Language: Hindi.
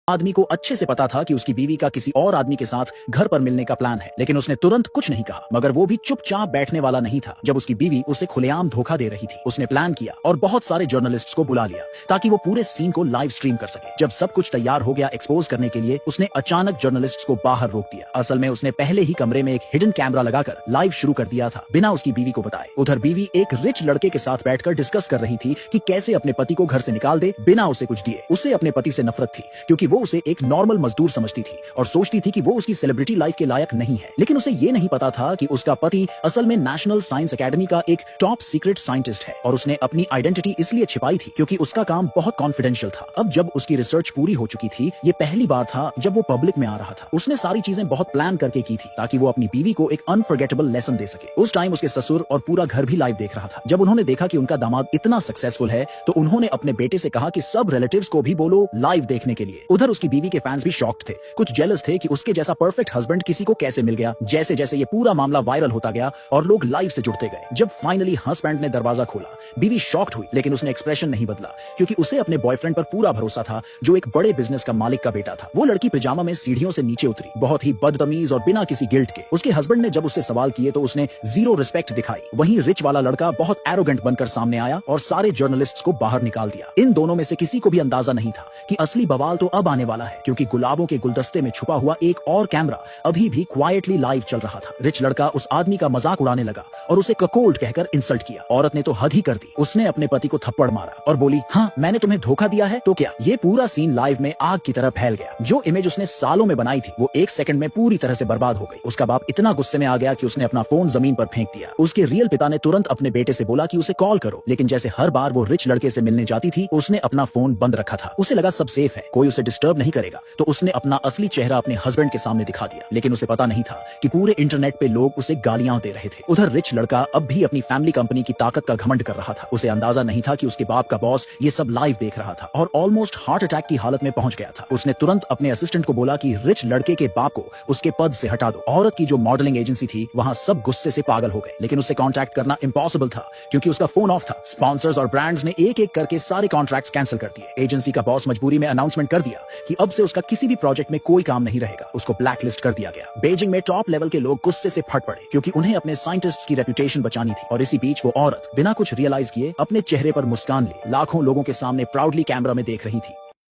आदमी को अच्छे से पता था कि उसकी बीवी का किसी और आदमी के साथ घर पर मिलने का प्लान है, लेकिन उसने तुरंत कुछ नहीं कहा। मगर वो भी चुपचाप बैठने वाला नहीं था जब उसकी बीवी उसे खुलेआम धोखा दे रही थी। उसने प्लान किया और बहुत सारे जर्नलिस्ट्स को बुला लिया ताकि वो पूरे सीन को लाइव स्ट्रीम कर सके। जब सब कुछ तैयार हो गया एक्सपोज करने के लिए, उसने अचानक जर्नलिस्ट्स को बाहर रोक दिया। असल में उसने पहले ही कमरे में एक हिडन कैमरा लगाकर लाइव शुरू कर दिया था, बिना उसकी बीवी को बताए। उधर बीवी एक रिच लड़के के साथ बैठकर डिस्कस कर रही थी कि कैसे अपने पति को घर से निकाल दे बिना उसे कुछ दिए। उसे अपने पति से नफरत थी क्योंकि वो उसे एक नॉर्मल मजदूर समझती थी और सोचती थी कि वो उसकी सेलिब्रिटी लाइफ के लायक नहीं है। लेकिन उसे ये नहीं पता था कि उसका पति असल में नेशनल साइंस एकेडमी का एक टॉप सीक्रेट साइंटिस्ट है और उसने अपनी आइडेंटिटी इसलिए छिपाई थी क्योंकि उसका काम बहुत कॉन्फिडेंशियल था। अब जब उसकी रिसर्च पूरी हो चुकी थी, ये पहली बार था जब वो पब्लिक में आ रहा था। उसने सारी चीजें बहुत प्लान करके की थी ताकि वो अपनी बीवी को एक अनफॉरगेटेबल लेसन दे सके। उस टाइम उसके ससुर और पूरा घर भी लाइव देख रहा था। जब उन्होंने देखा कि उनका दामाद इतना सक्सेसफुल है तो उन्होंने अपने बेटे से कहा कि सब रिलेटिव्स को भी बोलो लाइव देखने के लिए। उधर उसकी बीवी के फैंस भी शॉक्ड थे, कुछ जेलस थे कि उसके जैसा परफेक्ट हस्बैंड किसी को कैसे मिल गया। जैसे जैसे ये पूरा मामला वायरल होता गया और लोग लाइव से जुड़ते गए। जब फाइनली हस्बैंड ने दरवाजा खोला, बीवी शॉक्ड हुई, लेकिन उसने एक्सप्रेशन नहीं बदला क्योंकि उसे अपने बॉयफ्रेंड पर पूरा भरोसा था जो एक बड़े बिजनेस का मालिक का बेटा था। वो लड़की पिजामा में सीढ़ियों से नीचे उतरी, बहुत ही बदतमीज और बिना किसी गिल्ट के। उसके हस्बैंड ने जब उससे सवाल किए तो उसने जीरो रिस्पेक्ट दिखाई। वहीं रिच वाला लड़का बहुत एरोगेंट बनकर सामने आया और सारे जर्नलिस्ट्स को बाहर निकाल दिया। इन दोनों में से किसी को भी अंदाजा नहीं था कि असली बवाल तो अब आने वाला है, क्योंकि गुलाबों के गुलदस्ते में छुपा हुआ एक और कैमरा अभी भी क्वाइटली लाइव चल रहा था। रिच लड़का उस आदमी का मजाक उड़ाने लगा और उसे ककोल्ड कहकर इंसल्ट किया। औरत ने तो हद ही कर दी। उसने अपने पति को थप्पड़ मारा और बोली, हाँ मैंने तुम्हें धोखा दिया है तो क्या। ये पूरा सीन लाइव में आग की तरह फैल गया। जो इमेज उसने सालों में बनाई थी वो एक सेकंड में पूरी तरह से बर्बाद हो गई। उसका बाप इतना गुस्से में आ गया कि उसने अपना फोन जमीन पर फेंक दिया। उसके रियल पिता ने तुरंत अपने बेटे से बोला कि उसे कॉल करो, लेकिन जैसे हर बार वो रिच लड़के से मिलने जाती थी उसने अपना फोन बंद रखा था। उसे लगा सब सेफ है, कोई उसे डिस्टर्ब नहीं करेगा, तो उसने अपना असली चेहरा अपने हस्बैंड के सामने दिखा दिया। लेकिन उसे पता नहीं था कि पूरे इंटरनेट पे लोग उसे गालियां दे रहे थे। उधर रिच लड़का अब भी अपनी फैमिली कंपनी की ताकत का घमंड कर रहा था। उसे अंदाजा नहीं था कि उसके बाप का बॉस ये सब लाइव देख रहा था और ऑलमोस्ट हार्ट अटैक की हालत में पहुंच गया था। उसने तुरंत अपने असिस्टेंट को बोला कि रिच लड़के के बाप को उसके पद से हटा दो। औरत की जो मॉडलिंग एजेंसी थी वहां सब गुस्से से पागल हो गए, लेकिन उससे कॉन्टैक्ट करना इम्पॉसिबल था क्योंकि उसका फोन ऑफ था। स्पॉन्सर्स और ब्रांड्स ने एक एक करके सारे कॉन्ट्रैक्ट्स कैंसिल कर दिए। एजेंसी का बॉस मजबूरी में अनाउंसमेंट कर दिया कि अब से उसका किसी भी प्रोजेक्ट में कोई काम नहीं रहेगा। उसको ब्लैक लिस्ट कर दिया गया। बीजिंग में टॉप लेवल के लोग गुस्से से फट पड़े क्योंकि उन्हें अपने साइंटिस्ट्स की रेपुटेशन बचानी थी। और इसी बीच वो औरत बिना कुछ रियलाइज किए अपने चेहरे पर मुस्कान ले लाखों लोगों के सामने प्राउडली कैमरा में देख रही थी।